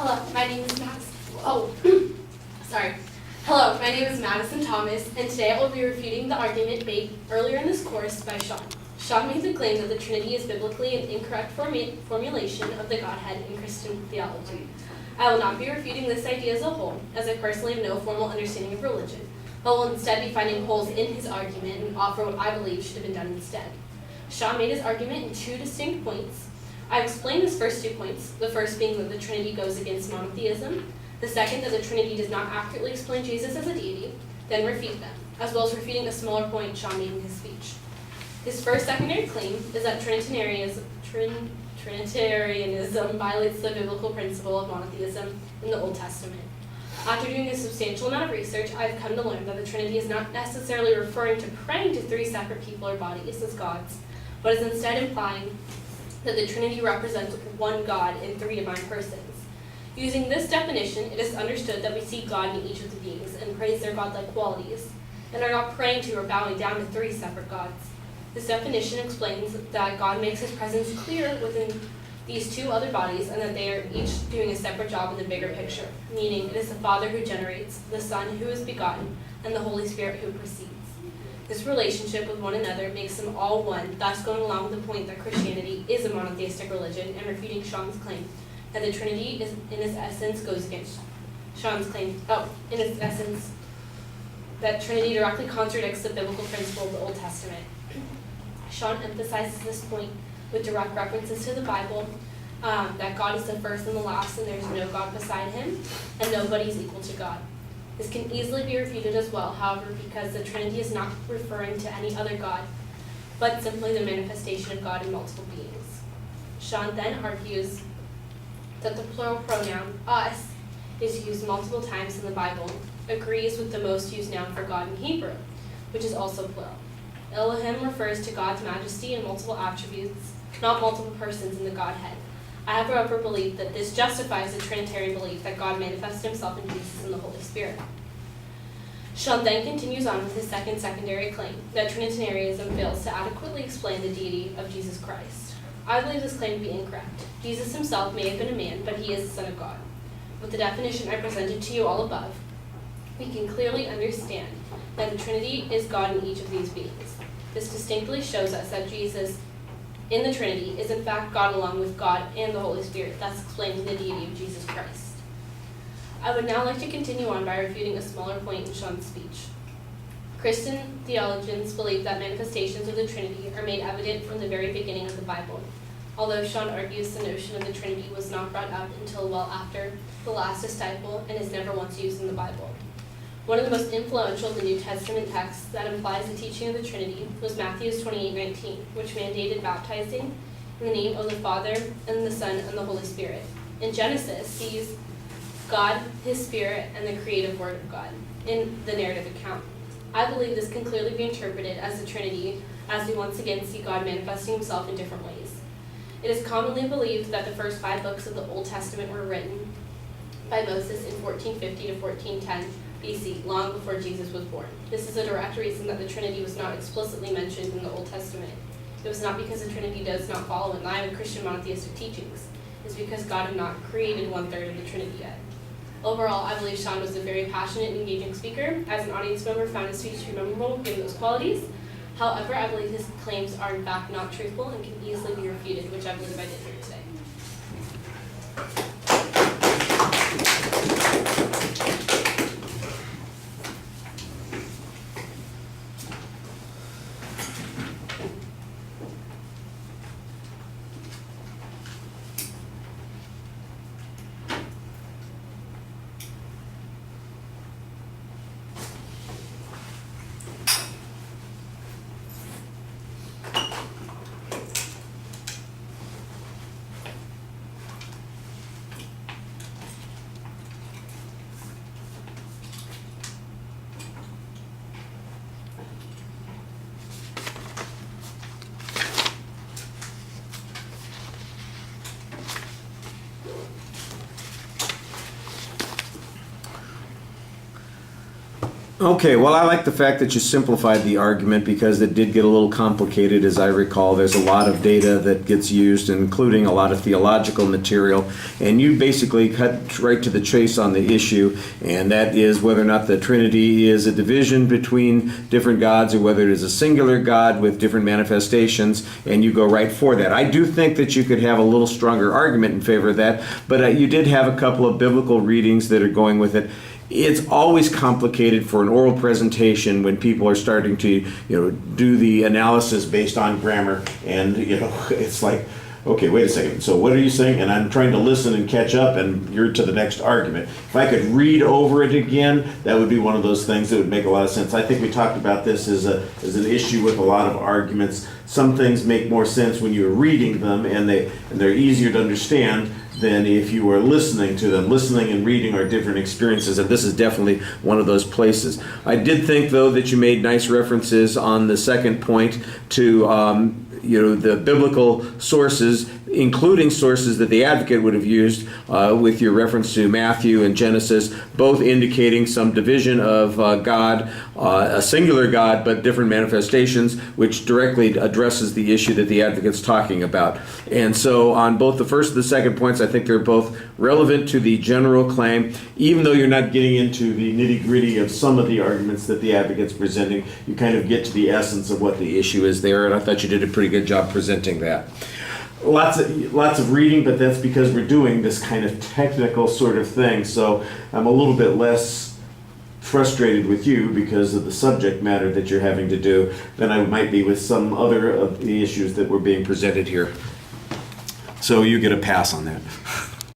Hello, my name is Madison. Hello, my name is Madison Thomas, and today I will be refuting the argument made earlier in this course by Sean. Sean made the claim that the Trinity is biblically an incorrect formulation of the Godhead in Christian theology. I will not be refuting this idea as a whole, as I personally have no formal understanding of religion, but will instead be finding holes in his argument and offer what I believe should have been done instead. Sean made his argument in two distinct points. I've explained his first 2 points, the first being that the Trinity goes against monotheism, the second that the Trinity does not accurately explain Jesus as a deity, then refute them, as well as refuting a smaller point Sean made in his speech. His first secondary claim is that Trinitarianism violates the biblical principle of monotheism in the Old Testament. After doing a substantial amount of research, I've come to learn that the Trinity is not necessarily referring to praying to 3 separate people or bodies as gods, but is instead implying that the Trinity represents one God in 3 divine persons. Using this definition, it is understood that we see God in each of the beings and praise their godlike qualities, and are not praying to or bowing down to 3 separate gods. This definition explains that God makes his presence clear within these 2 other bodies and that they are each doing a separate job in the bigger picture, meaning it is the Father who generates, the Son who is begotten, and the Holy Spirit who proceeds. This relationship with one another makes them all one, thus going along with the point that Christianity is a monotheistic religion and refuting Sean's claim that the Trinity is, in its essence, goes against Sean's claim, in its essence, that Trinity directly contradicts the biblical principle of the Old Testament. Sean emphasizes this point with direct references to the Bible, that God is the first and the last, and there is no God beside him, and nobody is equal to God. This can easily be refuted as well, however, because the Trinity is not referring to any other God, but simply the manifestation of God in multiple beings. Sean then argues that the plural pronoun, us, is used multiple times in the Bible, agrees with the most used noun for God in Hebrew, which is also plural. Elohim refers to God's majesty and multiple attributes, not multiple persons in the Godhead. I have however believed that this justifies the Trinitarian belief that God manifested himself in Jesus and the Holy Spirit. Sean then continues on with his second secondary claim, that Trinitarianism fails to adequately explain the deity of Jesus Christ. I believe this claim to be incorrect. Jesus himself may have been a man, but he is the Son of God. With the definition I presented to you all above, we can clearly understand that the Trinity is God in each of these beings. This distinctly shows us that Jesus in the Trinity is in fact God along with God and the Holy Spirit, thus explaining the deity of Jesus Christ. I would now like to continue on by refuting a smaller point in Sean's speech. Christian theologians believe that manifestations of the Trinity are made evident from the very beginning of the Bible, although Sean argues the notion of the Trinity was not brought up until well after the last disciple and is never once used in the Bible. One of the most influential of the New Testament texts that implies the teaching of the Trinity was Matthew 28:19, which mandated baptizing in the name of the Father, and the Son, and the Holy Spirit. In Genesis, sees God, his Spirit, and the creative Word of God in the narrative account. I believe this can clearly be interpreted as the Trinity, as we once again see God manifesting himself in different ways. It is commonly believed that the first 5 books of the Old Testament were written by Moses in 1450 to 1410 BC, long before Jesus was born. This is a direct reason that the Trinity was not explicitly mentioned in the Old Testament. It was not because the Trinity does not follow in line with Christian monotheistic teachings. It's because God had not created 1/3 of the Trinity yet. Overall, I believe Sean was a very passionate and engaging speaker. As an audience member, found his speech to be memorable given those qualities. However, I believe his claims are in fact not truthful and can easily be refuted, which I believe I did here today. Okay, well, I like the fact that you simplified the argument because it did get a little complicated, as I recall. There's a lot of data that gets used, including a lot of theological material, and you basically cut right to the chase on the issue, and that is whether or not the Trinity is a division between different gods or whether it is a singular God with different manifestations, and you go right for that. I do think that you could have a little stronger argument in favor of that, but you did have a couple of biblical readings that are going with it. It's always complicated for an oral presentation when people are starting to, do the analysis based on grammar, and it's like, okay, wait a second. So what are you saying? And I'm trying to listen and catch up, and you're to the next argument. If I could read over it again, that would be one of those things that would make a lot of sense. I think we talked about this as an issue with a lot of arguments. Some things make more sense when you're reading them, and they're easier to understand than if you are listening to them. Listening and reading are different experiences, and this is definitely one of those places. I did think, though, that you made nice references on the second point to the biblical sources, including sources that the advocate would have used with your reference to Matthew and Genesis, both indicating some division of God, a singular God, but different manifestations, which directly addresses the issue that the advocate's talking about. And so on both the first and the second points, I think they're both relevant to the general claim. Even though you're not getting into the nitty-gritty of some of the arguments that the advocate's presenting, you kind of get to the essence of what the issue is there, and I thought you did a pretty good job presenting that. Lots of reading, but that's because we're doing this kind of technical sort of thing, so I'm a little bit less frustrated with you because of the subject matter that you're having to do than I might be with some other of the issues that were being presented here. So you get a pass on that.